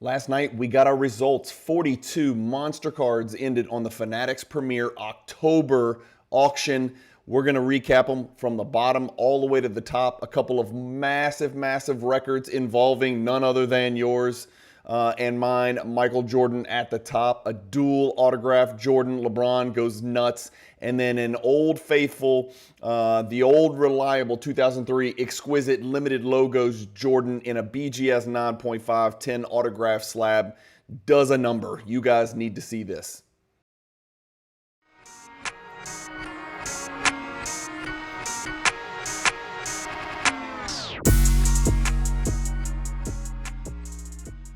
Last night, we got our results. 42 monster cards ended on the Fanatics Premier October auction. We're going to recap them from the bottom all the way to the top. A couple of massive, massive records involving none other than yours and mine, Michael Jordan at the top. A dual autograph Jordan. LeBron goes nuts. And then an old faithful, the old reliable 2003 Exquisite limited logos Jordan in a BGS 9.5 10 autograph slab. Does a number. You guys need to see this.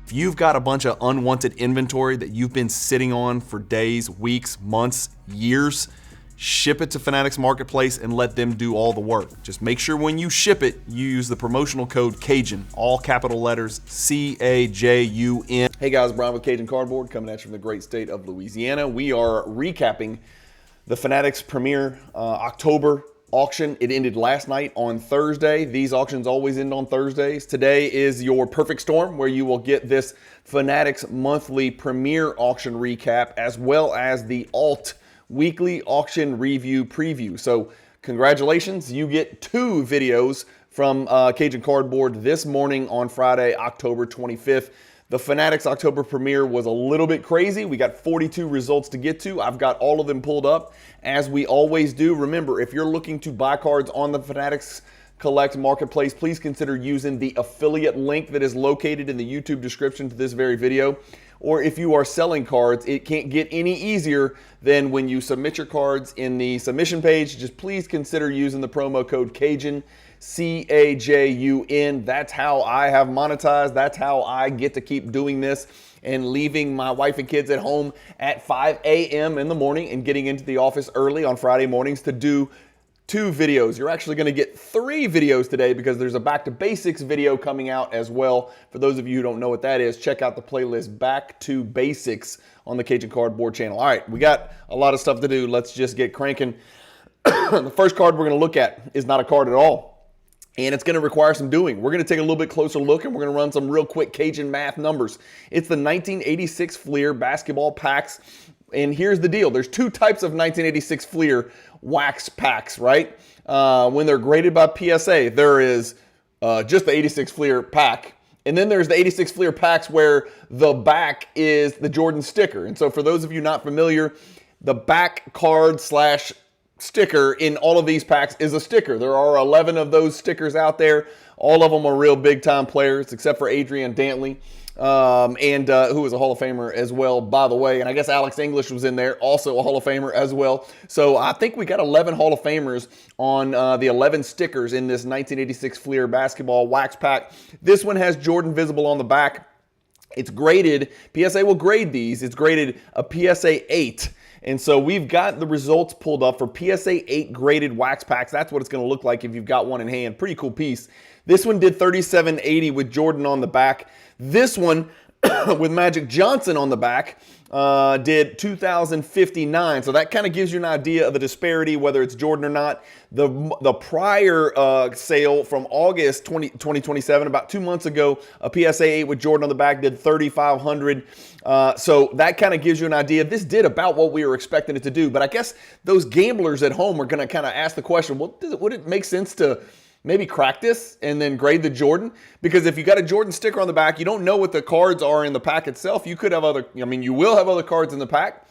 If you've got a bunch of unwanted inventory that you've been sitting on for days, weeks, months, years, ship it to Fanatics Marketplace and let them do all the work. Just make sure when you ship it, you use the promotional code Cajun, all capital letters, C-A-J-U-N. Hey guys, Bryan with Cajun Cardboard coming at you from the great state of Louisiana. We are recapping the Fanatics Premier October auction. It ended last night on Thursday. These auctions always end on Thursdays. Today is your perfect storm where you will get this Fanatics monthly Premier auction recap as well as the alt weekly auction review preview. So congratulations, you get 2 videos from Cajun Cardboard this morning on Friday, October 25th. The Fanatics October Premier was a little bit crazy. We got 42 results to get to. I've got all of them pulled up as we always do. Remember, if you're looking to buy cards on the Fanatics Collect Marketplace, please consider using the affiliate link that is located in the YouTube description to this very video. Or if you are selling cards, it can't get any easier than when you submit your cards in the submission page. Just please consider using the promo code Cajun, C-A-J-U-N. That's how I have monetized. That's how I get to keep doing this and leaving my wife and kids at home at 5 a.m. in the morning and getting into the office early on Friday mornings to do 2 videos. You're actually going to get 3 videos today because there's a Back to Basics video coming out as well. For those of you who don't know what that is, check out the playlist Back to Basics on the Cajun Cardboard channel. All right, we got a lot of stuff to do. Let's just get cranking. The first card we're going to look at is not a card at all. And it's going to require some doing. We're going to take a little bit closer look and we're going to run some real quick Cajun math numbers. It's the 1986 Fleer basketball packs. And here's the deal. There's 2 types of 1986 Fleer wax packs, right? When they're graded by PSA, there is just the 86 Fleer pack. And then there's the 86 Fleer packs where the back is the Jordan sticker. And so for those of you not familiar, the back card / sticker in all of these packs is a sticker. There are 11 of those stickers out there. All of them are real big time players except for Adrian Dantley, who was a Hall of Famer as well, by the way. And I guess Alex English was in there, also a Hall of Famer as well. So I think we got 11 Hall of Famers on the 11 stickers in this 1986 Fleer basketball wax pack. This one has Jordan visible on the back. It's graded, PSA will grade these. It's graded a PSA 8. And so we've got the results pulled up for PSA 8 graded wax packs. That's what it's going to look like if you've got one in hand. Pretty cool piece. This one did 3780 with Jordan on the back. This one with Magic Johnson on the back did 2059. So that kind of gives you an idea of the disparity, whether it's Jordan or not. The prior sale from August 2027, about 2 months ago, a PSA 8 with Jordan on the back did 3,500. So that kind of gives you an idea. This did about what we were expecting it to do. But I guess those gamblers at home are going to kind of ask the question, well, would it make sense to maybe crack this and then grade the Jordan? Because if you got a Jordan sticker on the back, you don't know what the cards are in the pack itself. You could have you will have other cards in the pack.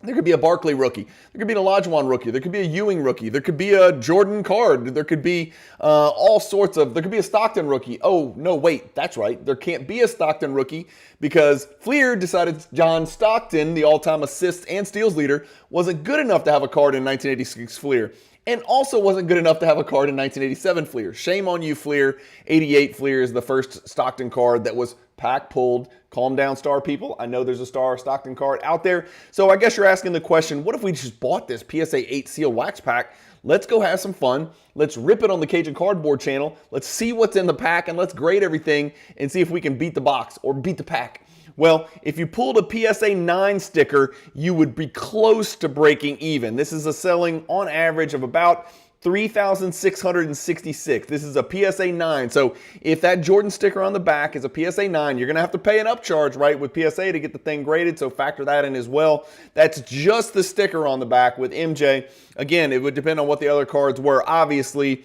There could be a Barkley rookie. There could be an Olajuwon rookie. There could be a Ewing rookie. There could be a Jordan card. There could be there could be a Stockton rookie. Oh, no, wait, that's right. There can't be a Stockton rookie because Fleer decided John Stockton, the all-time assists and steals leader, wasn't good enough to have a card in 1986 Fleer. And also wasn't good enough to have a card in 1987 Fleer. Shame on you, Fleer. 88 Fleer is the first Stockton card that was pack pulled. Calm down, Star people. I know there's a Star Stockton card out there. So I guess you're asking the question, what if we just bought this PSA 8 seal wax pack? Let's go have some fun. Let's rip it on the Cajun Cardboard channel. Let's see what's in the pack and let's grade everything and see if we can beat the box or beat the pack. Well, if you pulled a PSA 9 sticker, you would be close to breaking even. This is a selling on average of about $3,666. This is a PSA 9. So if that Jordan sticker on the back is a PSA 9, you're going to have to pay an upcharge, right, with PSA to get the thing graded. So factor that in as well. That's just the sticker on the back with MJ. Again, it would depend on what the other cards were. Obviously,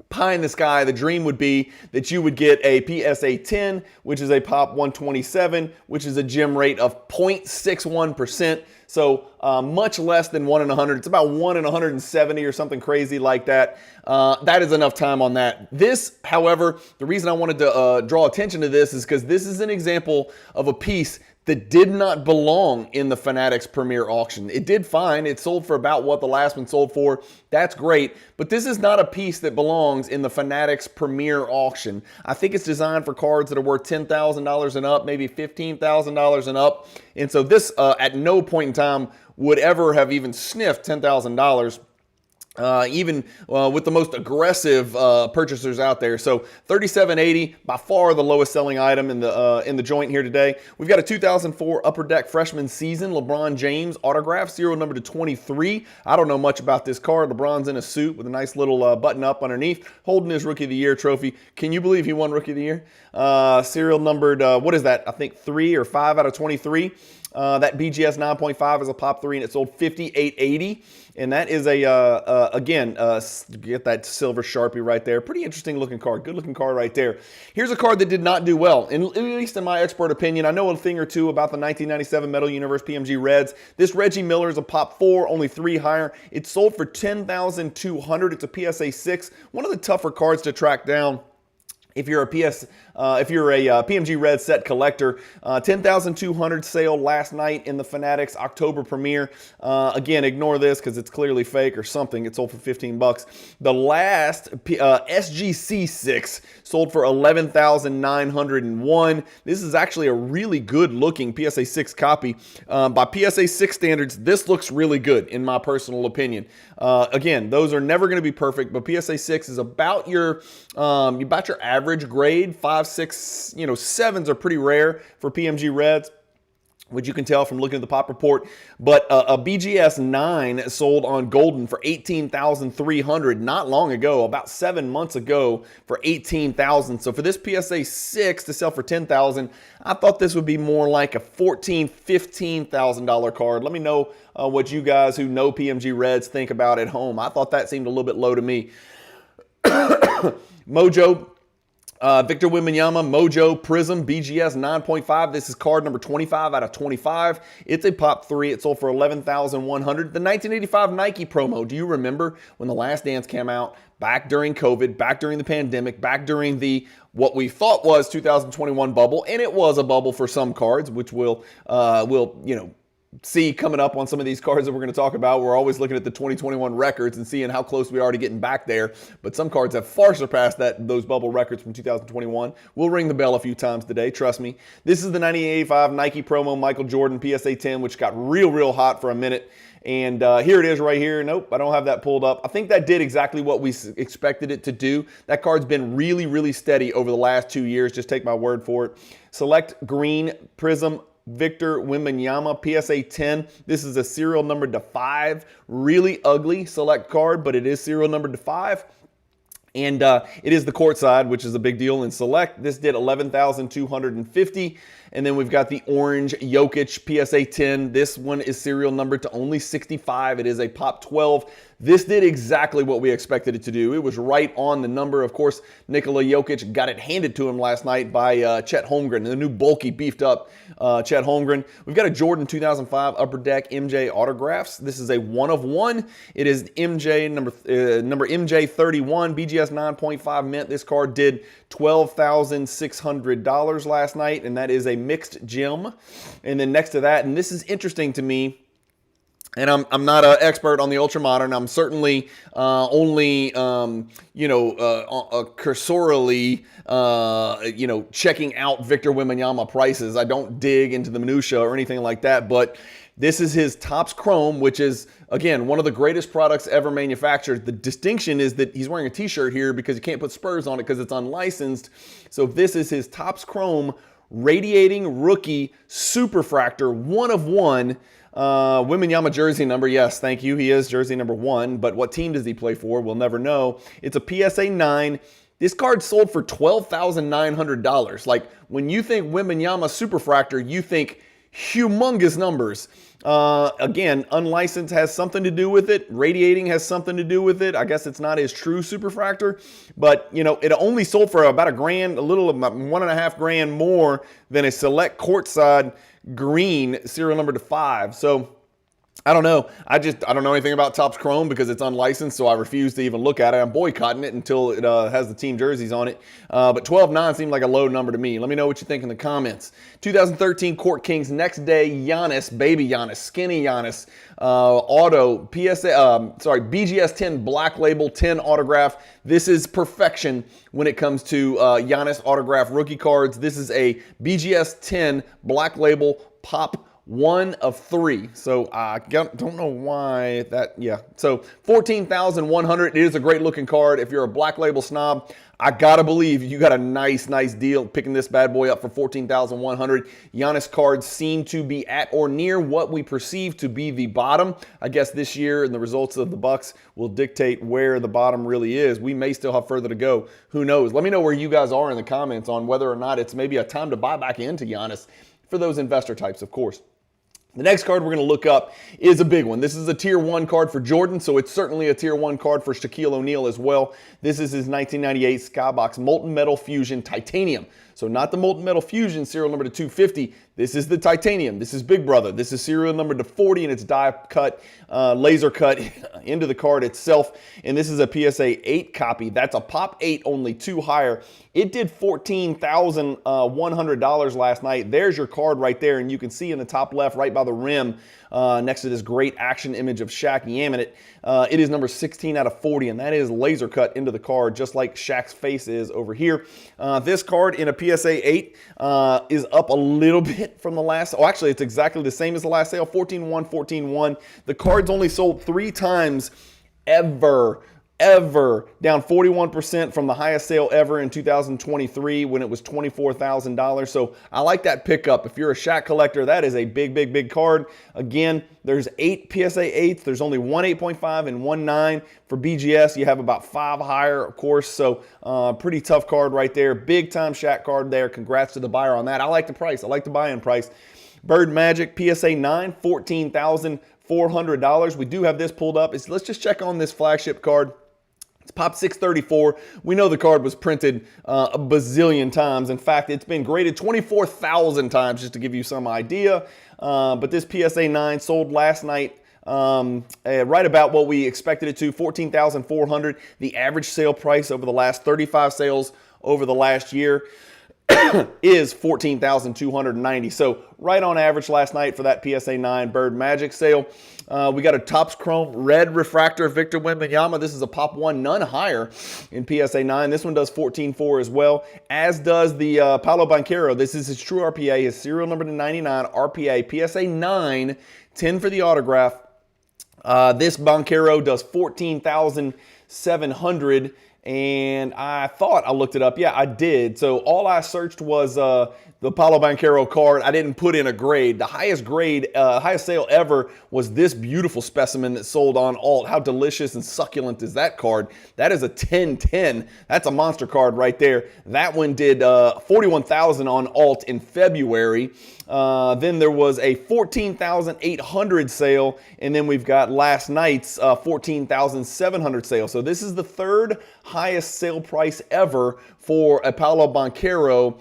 pie in the sky, the dream would be that you would get a PSA 10, which is a pop 127, which is a gem rate of 0.61%. So much less than 1 in 100. It's about 1 in 170 or something crazy like that. That is enough time on that. This, however, the reason I wanted to draw attention to this is because this is an example of a piece that did not belong in the Fanatics Premier auction. It did fine. It sold for about what the last one sold for. That's great. But this is not a piece that belongs in the Fanatics Premier auction. I think it's designed for cards that are worth $10,000 and up, maybe $15,000 and up. And so this, at no point in time, would ever have even sniffed $10,000. Even with the most aggressive purchasers out there. So $37.80, by far the lowest selling item in the joint here today. We've got a 2004 Upper Deck freshman season LeBron James autograph, serial number to 23. I don't know much about this card. LeBron's in a suit with a nice little button up underneath, holding his Rookie of the Year trophy. Can you believe he won Rookie of the Year? Serial numbered, what is that? I think 3 or 5 out of 23. That BGS 9.5 is a pop 3, and it sold $58.80. And that is again, get that silver Sharpie right there. Pretty interesting looking card. Good looking card right there. Here's a card that did not do well, at least in my expert opinion. I know a thing or two about the 1997 Metal Universe PMG Reds. This Reggie Miller is a pop 4, only 3 higher. It sold for $10,200. It's a PSA 6. One of the tougher cards to track down. If you're a PMG Red set collector, 10,200 sale last night in the Fanatics October premiere. Again, ignore this because it's clearly fake or something. It sold for $15. The last SGC 6 sold for $11,901. This is actually a really good looking PSA 6 copy. By PSA 6 standards, this looks really good in my personal opinion. Again, those are never going to be perfect, but PSA 6 is about your average grade. 5, 6, 7s are pretty rare for PMG Reds, which you can tell from looking at the pop report. But a BGS 9 sold on Golden for $18,300 not long ago, about 7 months ago, for $18,000. So for this PSA 6 to sell for $10,000, I thought this would be more like a $14,000, $15,000 card. Let me know what you guys who know PMG Reds think about at home. I thought that seemed a little bit low to me. Mojo. Victor Wembanyama, Mojo, Prism, BGS 9.5. This is card number 25 out of 25. It's a pop 3. It sold for $11,100. The 1985 Nike promo. Do you remember when The Last Dance came out? Back during COVID, back during the pandemic, back during the what we thought was 2021 bubble, and it was a bubble for some cards, which we'll see coming up on some of these cards that we're going to talk about. We're always looking at the 2021 records and seeing how close we are to getting back there. But some cards have far surpassed those bubble records from 2021. We'll ring the bell a few times today, trust me. This is the 1985 Nike promo Michael Jordan PSA 10, which got real hot for a minute. And here it is right here. Nope, I don't have that pulled up. I think that did exactly what we expected it to do. That card's been really steady over the last 2 years. Just take my word for it. Select green Prism Victor Wembanyama PSA 10. This is a serial numbered to 5. Really ugly select card, but it is serial numbered to 5. And it is the court side, which is a big deal in select. This did $11,250. And then we've got the orange Jokic PSA 10. This one is serial numbered to only 65. It is a pop 12. This did exactly what we expected it to do. It was right on the number. Of course, Nikola Jokic got it handed to him last night by Chet Holmgren, the new bulky, beefed up Chet Holmgren. We've got a Jordan 2005 Upper Deck MJ autographs. This is a 1 of 1. It is MJ number MJ 31, BGS 9.5 mint. This card did $12,600 last night, and that is a mixed gem. And then next to that, and this is interesting to me, and I'm not an expert on the ultra modern. I'm certainly only cursorily checking out Victor Wembanyama prices. I don't dig into the minutia or anything like that. But this is his Topps Chrome, which is again one of the greatest products ever manufactured. The distinction is that he's wearing a T-shirt here because you can't put Spurs on it because it's unlicensed. So this is his Topps Chrome radiating rookie superfractor, 1 of 1. Wembanyama jersey number, yes, thank you. He is jersey number 1, but what team does he play for? We'll never know. It's a PSA 9. This card sold for $12,900. Like, when you think Wembanyama superfractor, you think humongous numbers. Again, unlicensed has something to do with it. Radiating has something to do with it. I guess it's not his true superfractor, but you know, it only sold for about $1,000, a little about $1.5 more than a select courtside green serial number to 5. So I don't know. I don't know anything about Topps Chrome because it's unlicensed, so I refuse to even look at it. I'm boycotting it until it has the team jerseys on it. But 12.9 seemed like a low number to me. Let me know what you think in the comments. 2013 Court Kings Next Day Giannis, baby Giannis, skinny Giannis, auto BGS 10 black label 10 autograph. This is perfection when it comes to Giannis autograph rookie cards. This is a BGS 10 black label pop 1 of 3. So I don't know why that, yeah. So 14,100. It is a great looking card. If you're a black label snob, I gotta believe you got a nice deal picking this bad boy up for 14,100. Giannis cards seem to be at or near what we perceive to be the bottom. I guess this year and the results of the Bucks will dictate where the bottom really is. We may still have further to go. Who knows? Let me know where you guys are in the comments on whether or not it's maybe a time to buy back into Giannis for those investor types, of course. The next card we're going to look up is a big one. This is a Tier 1 card for Jordan, so it's certainly a Tier 1 card for Shaquille O'Neal as well. This is his 1998 Skybox Molten Metal Fusion Titanium. So not the Molten Metal Fusion serial number to 250. This is the Titanium. This is Big Brother. This is serial number to 40, and it's die cut, laser cut into the card itself. And this is a PSA 8 copy. That's a Pop 8, only 2 higher. It did $14,100 last night. There's your card right there, and you can see in the top left, right by the rim, next to this great action image of Shaq yamming it. It is number 16 out of 40, and that is laser cut into the card, just like Shaq's face is over here. This card in a PSA 8 is up a little bit from the last. Oh, actually, it's exactly the same as the last sale, 14.1, 14.1. The card's only sold 3 times ever, down 41% from the highest sale ever in 2023 when it was $24,000. So I like that pickup. If you're a Shaq collector, that is a big card. Again, there's 8 PSA 8s. There's only 1 8.5 and 1 9. For BGS, you have about 5 higher, of course. So pretty tough card right there. Big time Shaq card there. Congrats to the buyer on that. I like the price. I like the buy-in price. Bird Magic PSA 9, $14,400. We do have this pulled up. Let's just check on this flagship card. It's Pop 634. We know the card was printed a bazillion times. In fact, it's been graded 24,000 times, just to give you some idea. But this PSA 9 sold last night right about what we expected it to, $14,400. The average sale price over the last 35 sales over the last year is $14,290. So right on average last night for that PSA 9 Bird Magic sale. We got a Topps Chrome Red Refractor Victor Wembanyama. This is a Pop 1, none higher in PSA 9. This one does 14.4 as well, as does the Paolo Banchero. This is his true RPA, his serial number to 99, RPA, PSA 9, 10 for the autograph. This Banchero does 14,700. And I thought I looked it up. Yeah, I did. So all I searched was the Paolo Banchero card. I didn't put in a grade. The highest grade, highest sale ever was this beautiful specimen that sold on alt. How delicious and succulent is that card? That is a 10-10. That's a monster card right there. That one did 41,000 on alt in February. Then there was a 14,800 sale, and then we've got last night's 14,700 sale. So this is the third highest sale price ever for a Paolo Banchero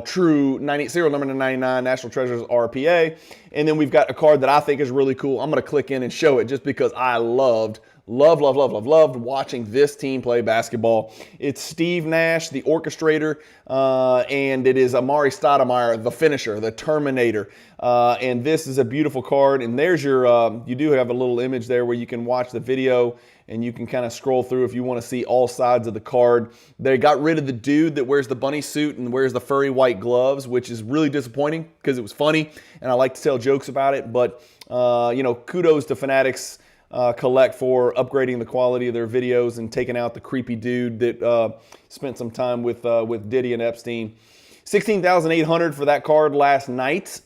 true serial number to 99 National Treasures RPA. And then we've got a card that I think is really cool. I'm going to click in and show it just because I loved watching this team play basketball. It's Steve Nash, the orchestrator, and it is Amar'e Stoudemire, the finisher, the Terminator. And this is a beautiful card. And there's your, you do have a little image there where you can watch the video and you can kind of scroll through if you want to see all sides of the card. They got rid of the dude that wears the bunny suit and wears the furry white gloves, which is really disappointing because it was funny and I like to tell jokes about it. But, you know, kudos to Fanatics Collect for upgrading the quality of their videos and taking out the creepy dude that spent some time with Diddy and Epstein. $16,800 for that card last night.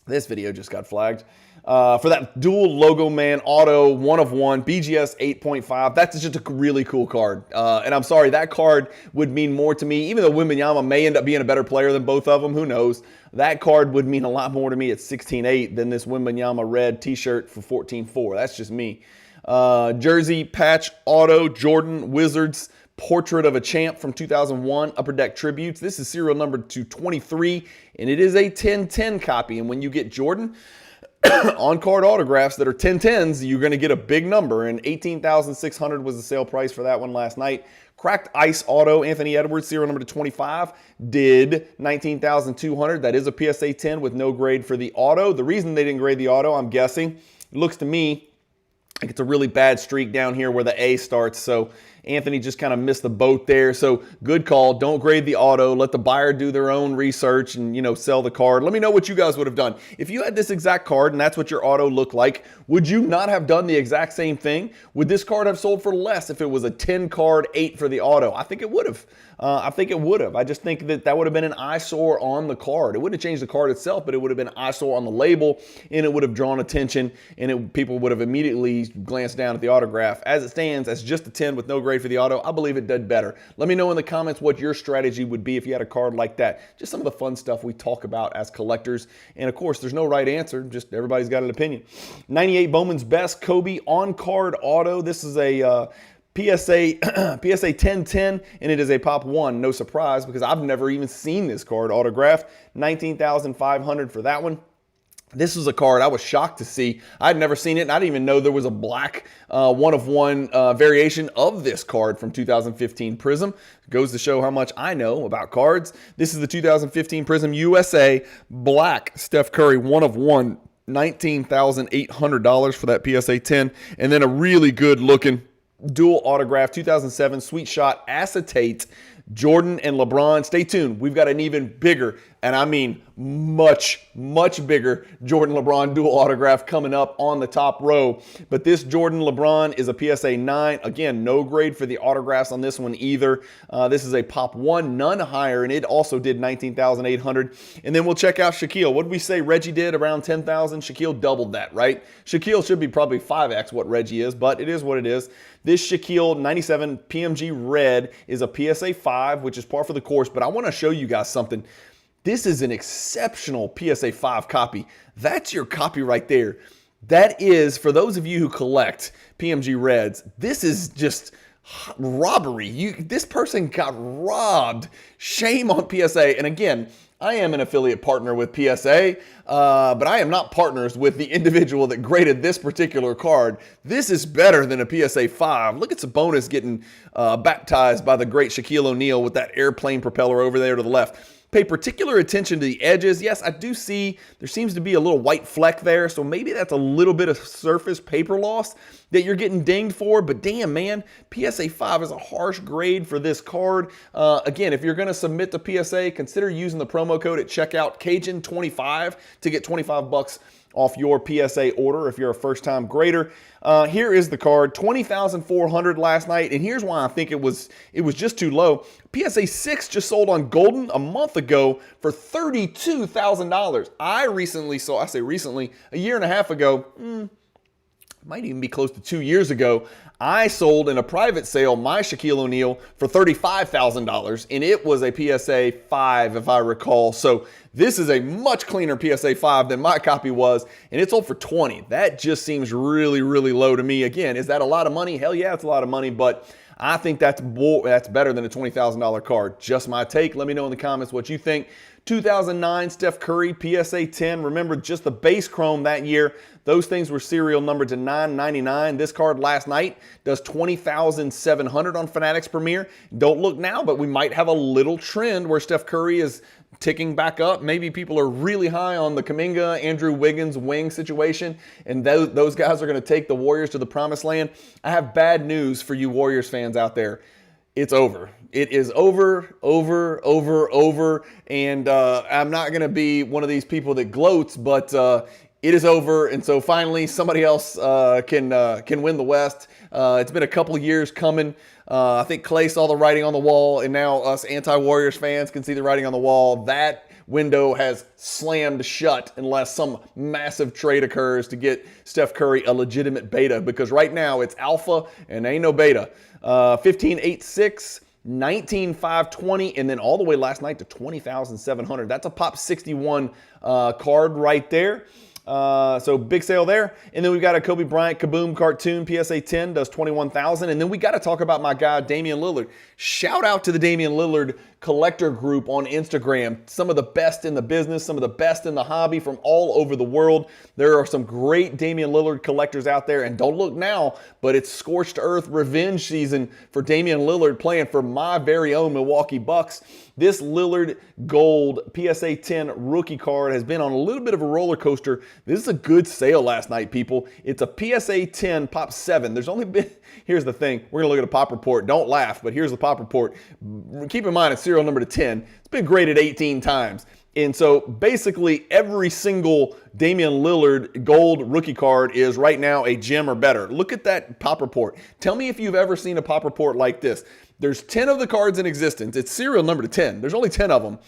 This video just got flagged. For that dual logo man auto 1/1 BGS 8.5. That's just a really cool card. And I'm sorry, that card would mean more to me. Even though Wembanyama may end up being a better player than both of them, who knows? That card would mean a lot more to me at 16.8 than this Wembanyama red t-shirt for 14.4. That's just me. Jersey patch auto Jordan Wizards Portrait of a Champ from 2001 Upper Deck Tributes. This is serial number 223, and it is a 10/10 copy. And when you get Jordan on-card autographs that are 10/10s, you're going to get a big number, and $18,600 was the sale price for that one last night. Cracked Ice Auto, Anthony Edwards, serial number 25, did $19,200. That is a PSA 10 with no grade for the auto. The reason they didn't grade the auto, I'm guessing, it looks to me like it's a really bad streak down here where the A starts, so Anthony just kind of missed the boat there. So good call. Don't grade the auto. Let the buyer do their own research and, sell the card. Let me know what you guys would have done. If you had this exact card and that's what your auto looked like, would you not have done the exact same thing? Would this card have sold for less if it was a 10 card 8 for the auto? I think it would have. I just think that would have been an eyesore on the card. It wouldn't have changed the card itself, but it would have been an eyesore on the label, and it would have drawn attention, and people would have immediately glanced down at the autograph. As it stands, as just a 10 with no grade for the auto, I believe it did better. Let me know in the comments what your strategy would be if you had a card like that. Just some of the fun stuff we talk about as collectors. And of course, there's no right answer. Just everybody's got an opinion. 98 Bowman's Best Kobe on-card auto. This is a PSA 10/10, and it is a pop 1. No surprise, because I've never even seen this card autographed. $19,500 for that one. This was a card I was shocked to see. I'd never seen it, and I didn't even know there was a black 1/1 variation of this card from 2015 Prism. Goes to show how much I know about cards. This is the 2015 Prism USA Black Steph Curry 1/1, $19,800 for that PSA 10, and then a really good looking dual autograph 2007 Sweet Shot Acetate Jordan and LeBron. Stay tuned. We've got an even bigger, and I mean much, much bigger Jordan LeBron dual autograph coming up on the top row. But this Jordan LeBron is a PSA 9. Again, no grade for the autographs on this one either. This is a pop 1, none higher, and it also did $19,800. And then we'll check out Shaquille. What did we say Reggie did? Around $10,000. Shaquille doubled that, right? Shaquille should be probably 5x what Reggie is, but it is what it is. This Shaquille 97 PMG Red is a PSA 5, which is par for the course, but I want to show you guys something. This is an exceptional PSA 5 copy. That's your copy right there. That is, for those of you who collect PMG Reds, this is just robbery. This person got robbed. Shame on PSA. And again, I am an affiliate partner with PSA, but I am not partners with the individual that graded this particular card. This is better than a PSA 5. Look at Sabonis getting baptized by the great Shaquille O'Neal with that airplane propeller over there to the left. Pay particular attention to the edges. Yes, I do see there seems to be a little white fleck there, so maybe that's a little bit of surface paper loss that you're getting dinged for, but damn, man, PSA 5 is a harsh grade for this card. Again, if you're going to submit to PSA, consider using the promo code at checkout, Cajun25, to get 25 bucks off your PSA order if you're a first-time grader. Here is the card, $20,400 last night, and here's why I think it was just too low. PSA 6 just sold on Golden a month ago for $32,000. I say recently, a year and a half ago, might even be close to 2 years ago, I sold in a private sale my Shaquille O'Neal for $35,000, and it was a PSA 5 if I recall. So this is a much cleaner PSA 5 than my copy was, and it sold for $20,000. That just seems really, really low to me. Again, is that a lot of money? Hell yeah, it's a lot of money, but I think that's better than a $20,000 card. Just my take. Let me know in the comments what you think. 2009 Steph Curry PSA 10. Remember, just the base chrome that year. Those things were serial numbered to $9.99. This card last night does $20,700 on Fanatics Premier. Don't look now, but we might have a little trend where Steph Curry is ticking back up. Maybe people are really high on the Kuminga, Andrew Wiggins wing situation, and those guys are going to take the Warriors to the promised land. I have bad news for you Warriors fans out there. It's over. It is over, and I'm not going to be one of these people that gloats, but it is over, and so finally somebody else can win the West. It's been a couple years coming. I think Clay saw the writing on the wall, and now us anti-Warriors fans can see the writing on the wall. That window has slammed shut unless some massive trade occurs to get Steph Curry a legitimate beta, because right now it's alpha and ain't no beta. 15.86, 19.520, and then all the way last night to 20,700. That's a pop 61 card right there. So big sale there. And then we've got a Kobe Bryant Kaboom cartoon PSA 10, does 21,000. And then we got to talk about my guy Damian Lillard. Shout out to the Damian Lillard collector group on Instagram. Some of the best in the business, some of the best in the hobby from all over the world. There are some great Damian Lillard collectors out there, and don't look now, but it's scorched earth revenge season for Damian Lillard playing for my very own Milwaukee Bucks. This Lillard Gold PSA 10 rookie card has been on a little bit of a roller coaster. This is a good sale last night, people. It's a PSA 10 Pop 7. There's only been, here's the thing, we're going to look at a pop report. Don't laugh, but here's the pop report. Keep in mind it's serial number to 10. It's been graded 18 times. And so basically every single Damian Lillard gold rookie card is right now a gem or better. Look at that pop report. Tell me if you've ever seen a pop report like this. There's 10 of the cards in existence. It's serial number to 10. There's only 10 of them.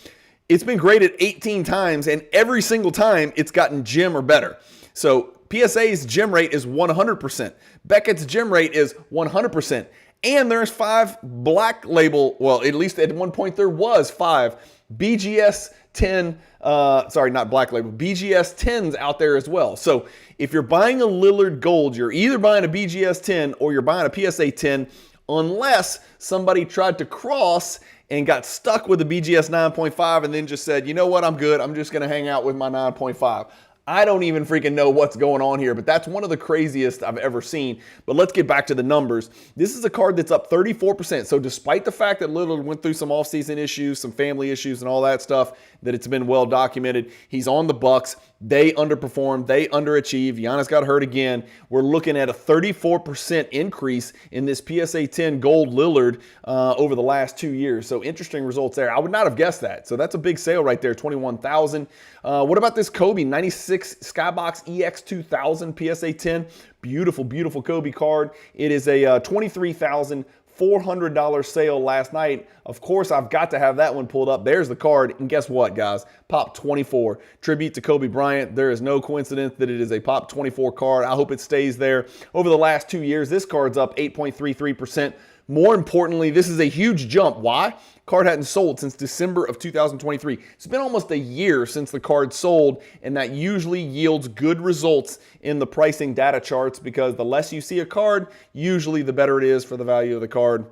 It's been graded 18 times, and every single time it's gotten gem or better. So PSA's gem rate is 100%. Beckett's gem rate is 100%. And there's 5 black label, well, at least at one point there was 5 BGS 10, not black label, BGS 10s out there as well. So if you're buying a Lillard Gold, you're either buying a BGS 10 or you're buying a PSA 10, unless somebody tried to cross and got stuck with a BGS 9.5 and then just said, you know what, I'm good. I'm just going to hang out with my 9.5. I don't even freaking know what's going on here, but that's one of the craziest I've ever seen. But let's get back to the numbers. This is a card that's up 34%. So despite the fact that Lillard went through some offseason issues, some family issues and all that stuff, that it's been well documented, he's on the Bucks. They underperformed. They underachieved. Giannis got hurt again. We're looking at a 34% increase in this PSA 10 gold Lillard over the last 2 years. So interesting results there. I would not have guessed that. So that's a big sale right there, 21,000. What about this Kobe 96 Skybox EX 2000 PSA 10? Beautiful, beautiful Kobe card. It is a $23,400 sale last night. Of course, I've got to have that one pulled up. There's the card. And guess what, guys? Pop 24. Tribute to Kobe Bryant. There is no coincidence that it is a Pop 24 card. I hope it stays there. Over the last 2 years, this card's up 8.33%. More importantly, this is a huge jump. Why? Card hadn't sold since December of 2023. It's been almost a year since the card sold, and that usually yields good results in the pricing data charts, because the less you see a card, usually the better it is for the value of the card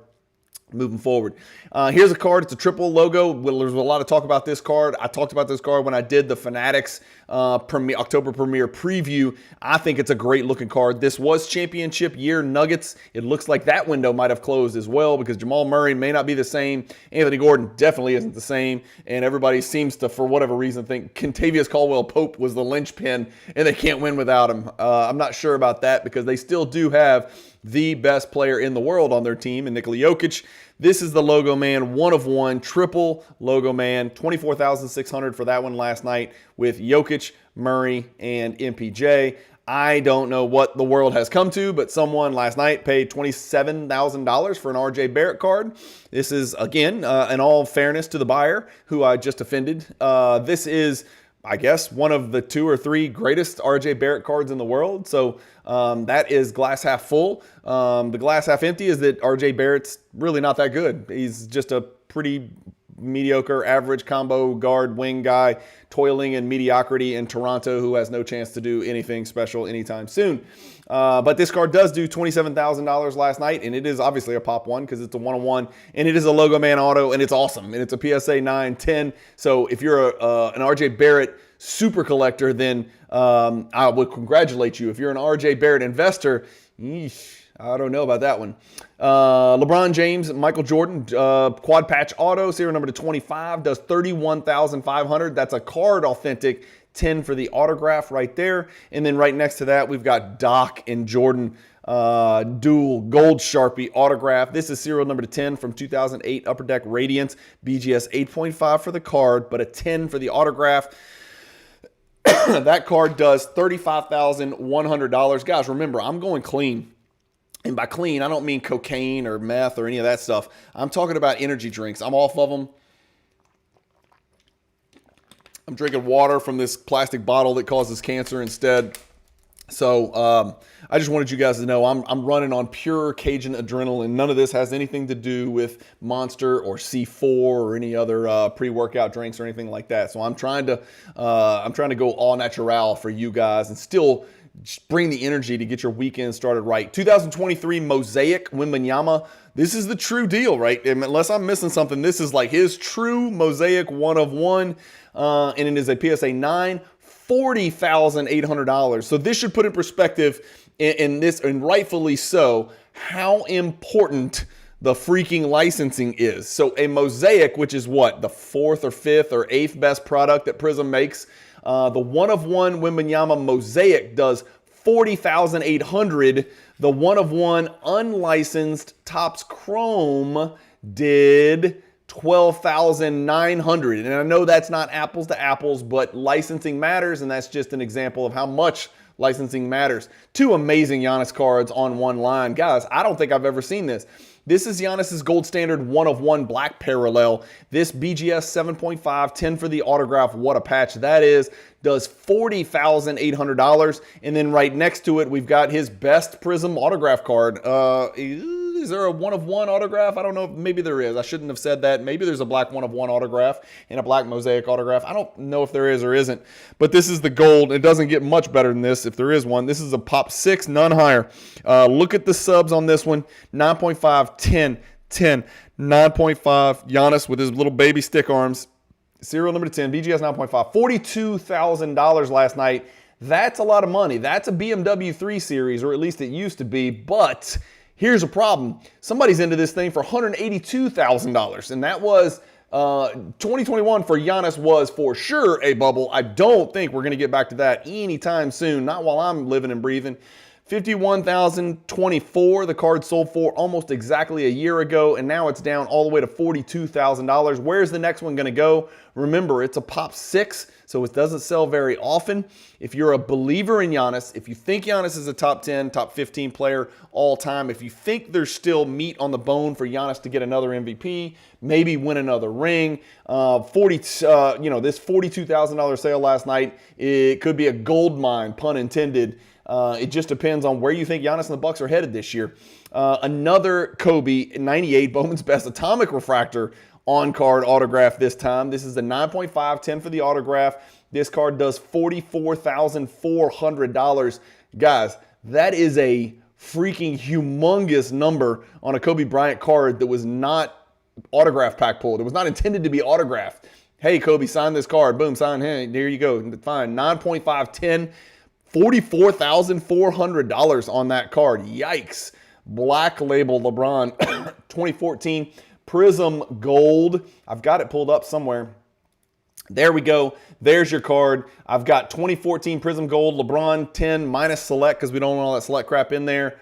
moving forward. Here's a card. It's a triple logo. Well, there's a lot of talk about this card. I talked about this card when I did the Fanatics October premiere preview. I think it's a great looking card. This was championship year Nuggets. It looks like that window might have closed as well, because Jamal Murray may not be the same. Anthony Gordon definitely isn't the same. And everybody seems to, for whatever reason, think Kentavious Caldwell-Pope was the linchpin and they can't win without him. I'm not sure about that, because they still do have the best player in the world on their team, and Nikola Jokic. This is the Logo Man, 1 of 1, triple Logo Man, 24,600 for that one last night with Jokic, Murray, and MPJ. I don't know what the world has come to, but someone last night paid $27,000 for an RJ Barrett card. This is, again, in all fairness to the buyer, who I just offended. This is, I guess, one of the 2 or 3 greatest RJ Barrett cards in the world. So that is glass half full. The glass half empty is that RJ Barrett's really not that good. He's just a pretty mediocre, average combo guard wing guy toiling in mediocrity in Toronto, who has no chance to do anything special anytime soon. But this card does do $27,000 last night, and it is obviously a Pop 1 because it's a 1-on-1, and it is a Logo Man auto, and it's awesome, and it's a PSA 9-10. So if you're an RJ Barrett super collector, then I would congratulate you. If you're an RJ Barrett investor, I don't know about that one. LeBron James, Michael Jordan, quad patch auto, serial number to 25, does $31,500. That's a card authentic 10 for the autograph right there. And then right next to that, we've got Doc and Jordan dual gold Sharpie autograph. This is serial number to 10 from 2008 Upper Deck Radiance, BGS 8.5 for the card, but a 10 for the autograph. That card does $35,100. Guys, remember, I'm going clean. And by clean, I don't mean cocaine or meth or any of that stuff. I'm talking about energy drinks. I'm off of them. I'm drinking water from this plastic bottle that causes cancer instead. So I just wanted you guys to know I'm running on pure Cajun adrenaline. None of this has anything to do with Monster or C4 or any other pre-workout drinks or anything like that. So I'm trying to go all natural for you guys and still bring the energy to get your weekend started right. 2023 Mosaic Wembanyama. This is the true deal, right? Unless I'm missing something, this is like his true Mosaic 1 of 1. And it is a PSA 9, $40,800. So this should put in perspective in this, and rightfully so, how important the freaking licensing is. So a Mosaic, which is what, the 4th or 5th or 8th best product that Prism makes, the 1 of 1 Wembanyama Mosaic does $40,800. The 1 of 1 unlicensed Topps Chrome did $12,900. And I know that's not apples to apples, but licensing matters, and that's just an example of how much licensing matters. 2 amazing Giannis cards on one line. Guys, I don't think I've ever seen this. This is Giannis's gold standard 1 of 1 black parallel. This BGS 7.5, 10 for the autograph. What a patch that is. Does $40,800. And then right next to it, we've got his best Prism autograph card. Is there a 1 of 1 autograph? I don't know. Maybe there is. I shouldn't have said that. Maybe there's a black 1 of 1 autograph and a black Mosaic autograph. I don't know if there is or isn't. But this is the gold. It doesn't get much better than this if there is one. This is a pop 6, none higher. Look at the subs on this one. 9.5, 10, 10, 9.5. Giannis with his little baby stick arms. Serial number 10, BGS 9.5. $42,000 last night. That's a lot of money. That's a BMW 3 Series, or at least it used to be. But here's a problem. Somebody's into this thing for $182,000. And that was 2021 for Giannis was for sure a bubble. I don't think we're going to get back to that anytime soon. Not while I'm living and breathing. $51,024. The card sold for almost exactly a year ago, and now it's down all the way to $42,000. Where's the next one going to go? Remember, it's a pop 6, so it doesn't sell very often. If you're a believer in Giannis, if you think Giannis is a top 10, top 15 player all time, if you think there's still meat on the bone for Giannis to get another MVP, maybe win another ring, this $42,000 sale last night, it could be a gold mine, pun intended. It just depends on where you think Giannis and the Bucks are headed this year. Another Kobe 98 Bowman's Best Atomic Refractor on-card autograph this time. This is a 9.5, 10 for the autograph. This card does $44,400. Guys, that is a freaking humongous number on a Kobe Bryant card that was not autograph pack pulled. It was not intended to be autographed. Hey, Kobe, sign this card. Boom, sign. Hey, there you go. Fine. 9.5, 10. $44,400 on that card. Yikes. Black label LeBron 2014 Prism Gold. I've got it pulled up somewhere. There we go. There's your card. I've got 2014 Prism Gold LeBron 10 minus select because we don't want all that select crap in there.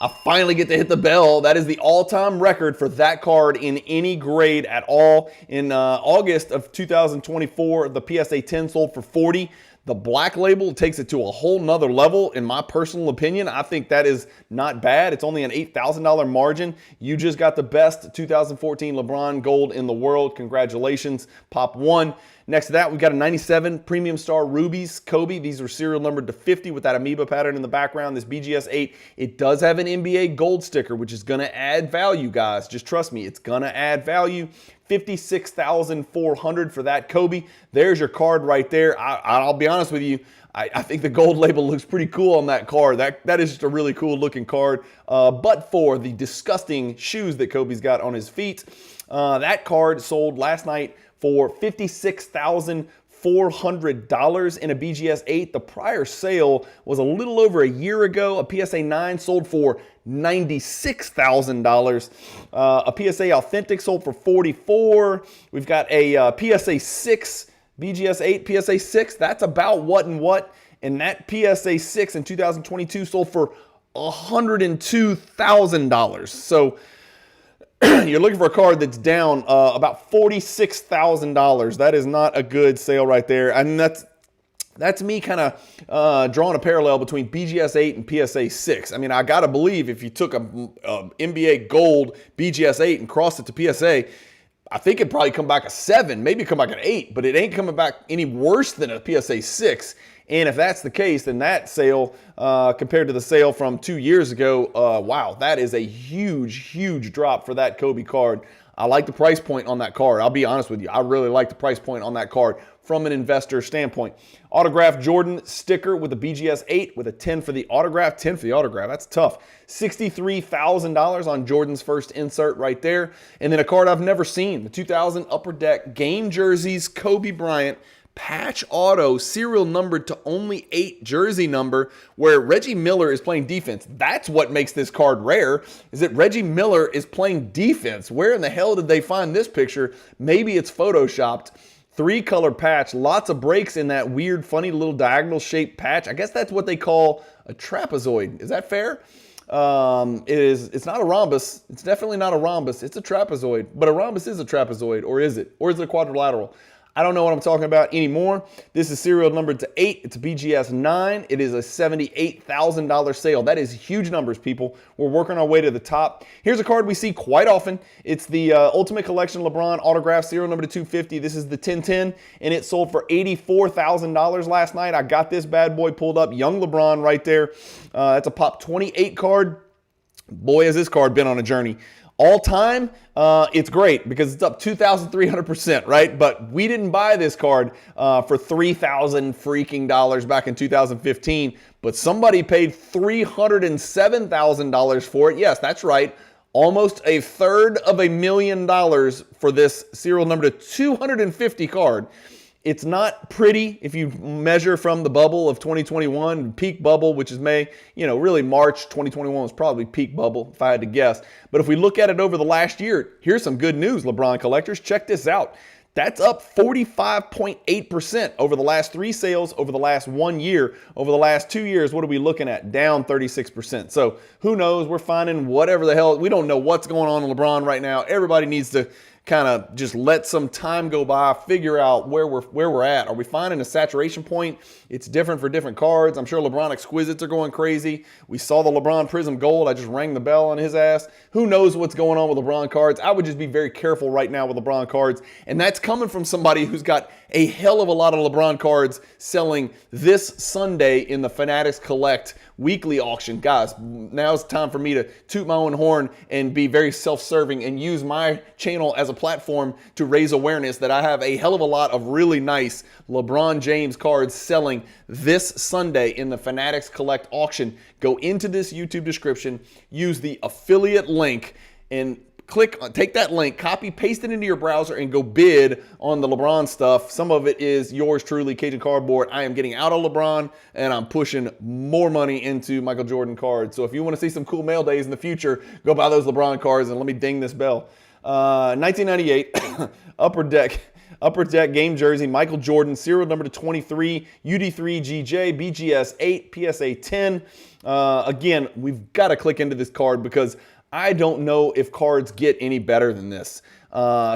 I finally get to hit the bell. That is the all-time record for that card in any grade at all. In August of 2024, the PSA 10 sold for $40,000. The black label takes it to a whole nother level. In my personal opinion, I think that is not bad. It's only an $8,000 margin. You just got the best 2014 LeBron Gold in the world. Congratulations, Pop 1. Next to that, we've got a 97 Premium Star Rubies Kobe. These are serial numbered to 50 with that amoeba pattern in the background. This BGS 8, it does have an NBA gold sticker, which is going to add value, guys. Just trust me, it's going to add value. $56,400 for that Kobe. There's your card right there. I'll be honest with you. I think the gold label looks pretty cool on that card. That is just a really cool looking card. But for the disgusting shoes that Kobe's got on his feet, that card sold last night for $56,400 in a BGS 8. The prior sale was a little over a year ago. A PSA 9 sold for $96,000. A PSA Authentic sold for $44,000. We've got a PSA 6, BGS 8, PSA 6. That's about what and what. And that PSA 6 in 2022 sold for $102,000. So you're looking for a card that's down about $46,000. That is not a good sale right there. And That's me kind of drawing a parallel between BGS 8 and PSA 6. I mean, I got to believe if you took a NBA Gold BGS 8 and crossed it to PSA, I think it'd probably come back a 7, maybe come back an 8, but it ain't coming back any worse than a PSA 6. And if that's the case, then that sale, compared to the sale from 2 years ago, wow, that is a huge, huge drop for that Kobe card. I like the price point on that card. I'll be honest with you. I really like the price point on that card from an investor standpoint. Autographed Jordan sticker with a BGS 8 with a 10 for the autograph. 10 for the autograph. That's tough. $63,000 on Jordan's first insert right there. And then a card I've never seen. The 2000 Upper Deck Game Jerseys Kobe Bryant patch auto, serial numbered to only 8 jersey number, where Reggie Miller is playing defense. That's what makes this card rare, is that Reggie Miller is playing defense. Where in the hell did they find this picture? Maybe it's photoshopped. 3-color patch, lots of breaks in that weird, funny little diagonal shaped patch. I guess that's what they call a trapezoid. Is that fair? It's not a rhombus. It's definitely not a rhombus. It's a trapezoid. But a rhombus is a trapezoid, or is it? Or is it a quadrilateral? I don't know what I'm talking about anymore. This is serial numbered to 8. It's a BGS 9. It is a $78,000 sale. That is huge numbers, people. We're working our way to the top. Here's a card we see quite often. It's the Ultimate Collection LeBron autograph, serial number to 250. This is the 1010, and it sold for $84,000 last night. I got this bad boy pulled up. Young LeBron right there. That's a Pop 28 card. Boy, has this card been on a journey. All time, it's great because it's up 2,300%, right? But we didn't buy this card for $3,000 freaking dollars back in 2015, but somebody paid $307,000 for it. Yes, that's right. Almost $350,000 for this serial number 250 card. It's not pretty if you measure from the bubble of 2021, peak bubble, which is May, really March 2021 was probably peak bubble if I had to guess. But if we look at it over the last year, here's some good news, LeBron collectors. Check this out. That's up 45.8% over the last 3 sales, over the last 1 year. Over the last 2 years, what are we looking at? Down 36%. So who knows? We're finding whatever the hell. We don't know what's going on in LeBron right now. Everybody needs to kind of just let some time go by, figure out where we're at. Are we finding a saturation point? It's different for different cards. I'm sure LeBron Exquisites are going crazy. We saw the LeBron Prism Gold. I just rang the bell on his ass. Who knows what's going on with LeBron cards? I would just be very careful right now with LeBron cards. And that's coming from somebody who's got a hell of a lot of LeBron cards selling this Sunday in the Fanatics Collect weekly auction. Guys, now it's time for me to toot my own horn and be very self-serving and use my channel as a platform to raise awareness that I have a hell of a lot of really nice LeBron James cards selling this Sunday in the Fanatics Collect auction. Go into this YouTube description, use the affiliate link, and take that link, copy, paste it into your browser, and go bid on the LeBron stuff. Some of it is yours truly, Cajun Cardboard. I am getting out of LeBron, and I'm pushing more money into Michael Jordan cards. So if you want to see some cool mail days in the future, go buy those LeBron cards, and let me ding this bell. 1998 Upper Deck Game Jersey, Michael Jordan, serial number to 23, UD3 GJ, BGS 8, PSA 10. Again, we've got to click into this card because I don't know if cards get any better than this.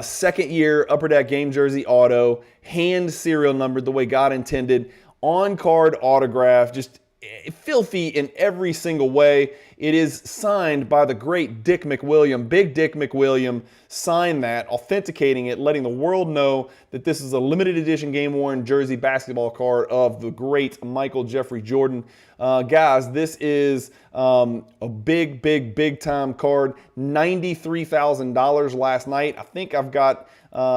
Second year Upper Deck Game Jersey auto, hand serial numbered the way God intended, on card autograph, just filthy in every single way. It is signed by the great Dick McWilliam. Big Dick McWilliam signed that, authenticating it, letting the world know that this is a limited edition game-worn jersey basketball card of the great Michael Jeffrey Jordan. Guys, this is a big time card. $93,000 last night. I think I've got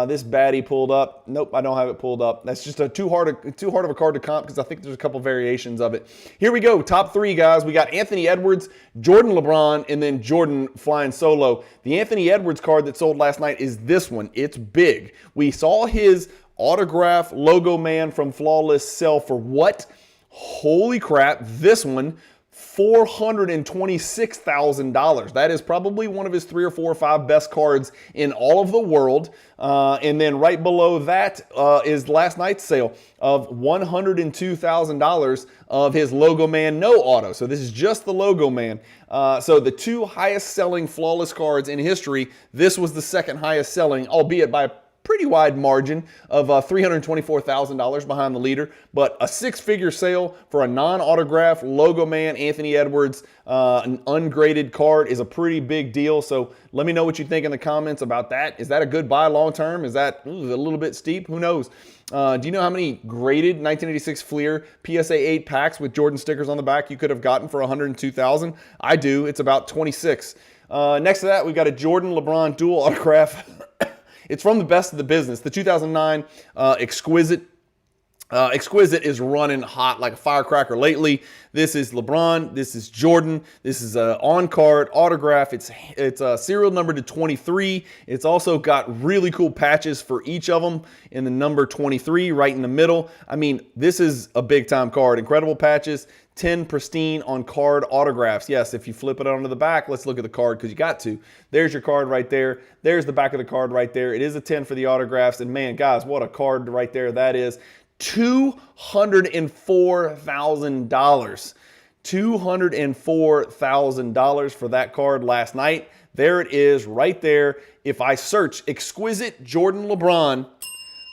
this baddie pulled up. Nope, I don't have it pulled up. That's just too hard of a card to comp because I think there's a couple variations of it. Here we go. Top 3, guys. We got Anthony Edwards, Jordan LeBron, and then Jordan flying solo. The Anthony Edwards card that sold last night is this one. It's big. We saw his autograph logo man from Flawless sell for what? Holy crap. This one, $426,000. That is probably one of his 3 or 4 or 5 best cards in all of the world. And then right below that is last night's sale of $102,000 of his Logo Man No Auto. So this is just the Logo Man. So the 2 highest selling Flawless cards in history, this was the second highest selling, albeit by pretty wide margin of $324,000 behind the leader, but a six-figure sale for a non-autograph logo man Anthony Edwards, an ungraded card is a pretty big deal. So let me know what you think in the comments about that. Is that a good buy long-term? Is that a little bit steep? Who knows? Do you know how many graded 1986 Fleer PSA 8 packs with Jordan stickers on the back you could have gotten for $102,000? I do. It's about 26. Next to that, we've got a Jordan LeBron dual autograph. It's from the best of the business. The 2009 Exquisite. Exquisite is running hot like a firecracker lately. This is LeBron. This is Jordan. This is a on-card autograph. It's serial number to 23. It's also got really cool patches for each of them in the number 23 right in the middle. I mean, this is a big-time card. Incredible patches. 10 pristine on card autographs. Yes, if you flip it onto the back, let's look at the card because you got to. There's your card right there. There's the back of the card right there. It is a 10 for the autographs. And man, guys, what a card right there that is. $204,000. $204,000 for that card last night. There it is right there. If I search Exquisite Jordan LeBron,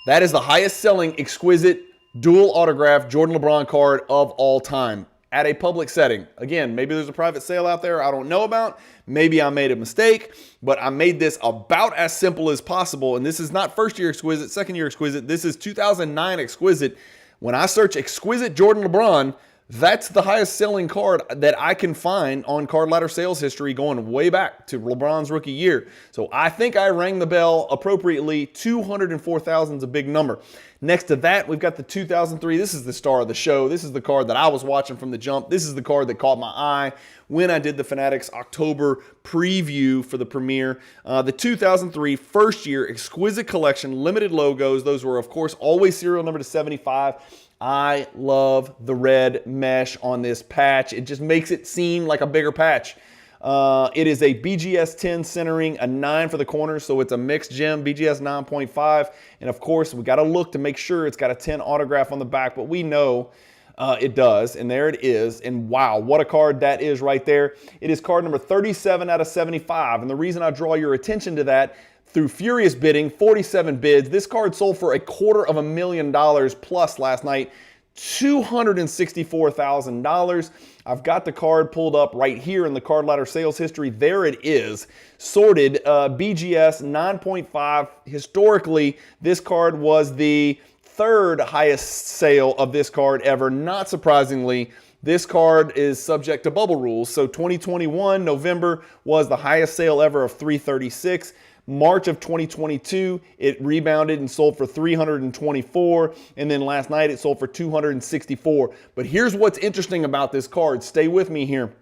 that is the highest selling Exquisite dual autograph Jordan LeBron card of all time at a public setting. Again, maybe there's a private sale out there I don't know about. Maybe I made a mistake, but I made this about as simple as possible. And this is not first year Exquisite, second year Exquisite. This is 2009 Exquisite. When I search Exquisite Jordan LeBron, that's the highest selling card that I can find on Card Ladder sales history going way back to LeBron's rookie year. So I think I rang the bell appropriately. 204,000 is a big number. Next to that, we've got the 2003. This is the star of the show. This is the card that I was watching from the jump. This is the card that caught my eye when I did the Fanatics October preview for the premiere. The 2003 first year Exquisite Collection, limited logos. Those were, of course, always serial number to 75. I love the red mesh on this patch. It just makes it seem like a bigger patch. It is a BGS 10 centering, a 9 for the corners, so it's a mixed gem, BGS 9.5. And of course, we got to look to make sure it's got a 10 autograph on the back, but we know it does, and there it is. And wow, what a card that is right there. It is card number 37 out of 75, and the reason I draw your attention to that, through furious bidding, 47 bids, this card sold for $250,000 plus last night, $264,000. I've got the card pulled up right here in the Card Ladder sales history. There it is, sorted BGS 9.5. Historically, this card was the third highest sale of this card ever. Not surprisingly, this card is subject to bubble rules. So 2021, November, was the highest sale ever of $336. March of 2022, it rebounded and sold for $324. And then last night, it sold for $264. But here's what's interesting about this card. Stay with me here.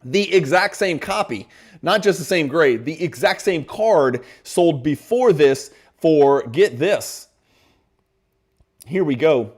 The exact same copy, not just the same grade, the exact same card sold before this for, get this, here we go.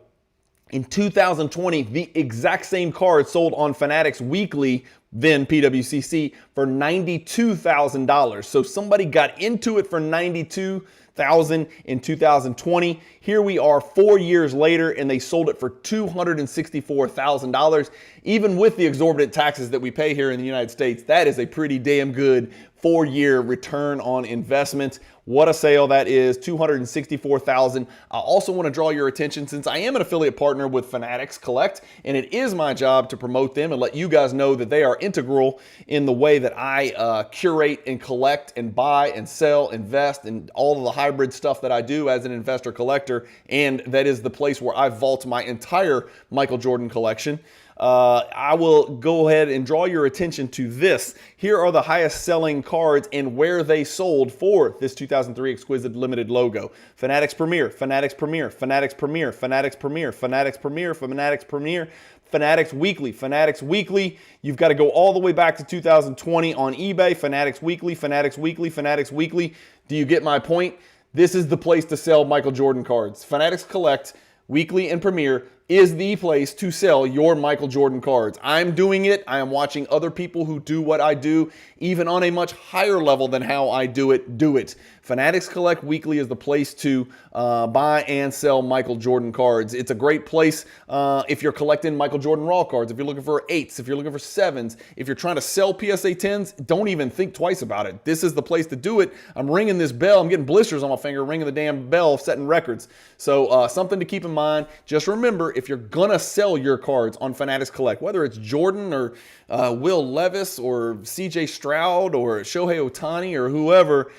In 2020, the exact same card sold on Fanatics Weekly, then PWCC, for $92,000. So somebody got into it for $92,000 in 2020. Here we are 4 years later, and they sold it for $264,000. Even with the exorbitant taxes that we pay here in the United States, that is a pretty damn good 4-year return on investment. What a sale that is, $264,000. I also want to draw your attention, since I am an affiliate partner with Fanatics Collect, and it is my job to promote them and let you guys know that they are integral in the way that I curate and collect and buy and sell, invest, and all of the hybrid stuff that I do as an investor collector. And that is the place where I vault my entire Michael Jordan collection. I will go ahead and draw your attention to this. Here are the highest selling cards and where they sold for this 2003 Exquisite Limited logo. Fanatics Premier, Fanatics Premier, Fanatics Premier, Fanatics Premier, Fanatics Premier, Fanatics Premier, Fanatics Weekly, Fanatics Weekly. You've got to go all the way back to 2020 on eBay. Fanatics Weekly, Fanatics Weekly, Fanatics Weekly. Do you get my point? This is the place to sell Michael Jordan cards. Fanatics Collect, Weekly, and Premier is the place to sell your Michael Jordan cards. I'm doing it. I am watching other people who do what I do, even on a much higher level than how I do it, do it. Fanatics Collect Weekly is the place to buy and sell Michael Jordan cards. It's a great place if you're collecting Michael Jordan Raw cards, if you're looking for 8s, if you're looking for 7s, if you're trying to sell PSA 10s, don't even think twice about it. This is the place to do it. I'm ringing this bell. I'm getting blisters on my finger, ringing the damn bell, setting records. So something to keep in mind. Just remember, if you're going to sell your cards on Fanatics Collect, whether it's Jordan or Will Levis or CJ Stroud or Shohei Ohtani or whoever,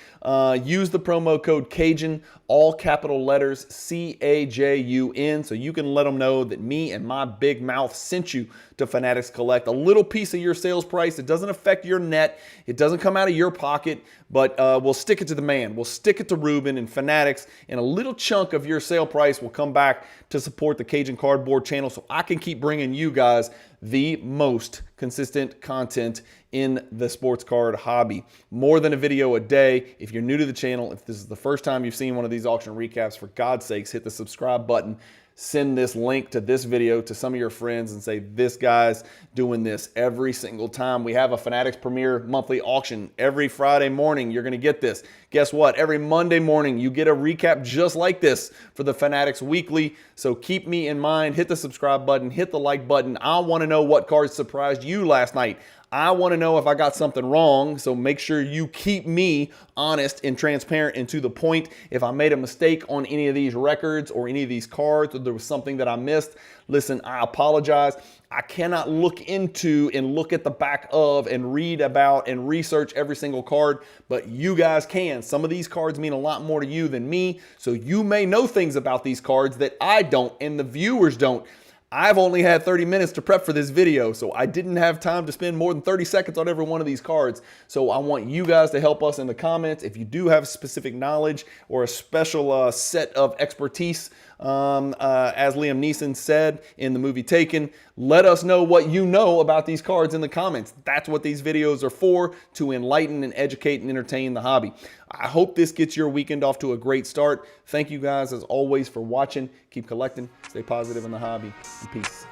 use the promo code Cajun, all capital letters, CAJUN, so you can let them know that me and my big mouth sent you to Fanatics Collect. A little piece of your sales price. It doesn't affect your net. It doesn't come out of your pocket, but we'll stick it to the man. We'll stick it to Ruben and Fanatics, and a little chunk of your sale price will come back to support the Cajun Cardboard channel so I can keep bringing you guys the most consistent content in the sports card hobby. More than a video a day. If you're new to the channel, if this is the first time you've seen one of these auction recaps, for God's sakes, hit the subscribe button. Send this link to this video to some of your friends and say, this guy's doing this every single time. We have a Fanatics Premier monthly auction every Friday morning. You're going to get this. Guess what? Every Monday morning, you get a recap just like this for the Fanatics Weekly. So keep me in mind. Hit the subscribe button. Hit the like button. I want to know what cards surprised you last night. I want to know if I got something wrong, so make sure you keep me honest and transparent and to the point. If I made a mistake on any of these records or any of these cards, or there was something that I missed, listen, I apologize. I cannot look into and look at the back of and read about and research every single card, but you guys can. Some of these cards mean a lot more to you than me, so you may know things about these cards that I don't and the viewers don't. I've only had 30 minutes to prep for this video, so I didn't have time to spend more than 30 seconds on every one of these cards. So I want you guys to help us in the comments. If you do have specific knowledge or a special set of expertise, as Liam Neeson said in the movie Taken, let us know what you know about these cards in the comments. That's what these videos are for, to enlighten and educate and entertain the hobby. I hope this gets your weekend off to a great start. Thank you guys, as always, for watching. Keep collecting, stay positive in the hobby, and peace.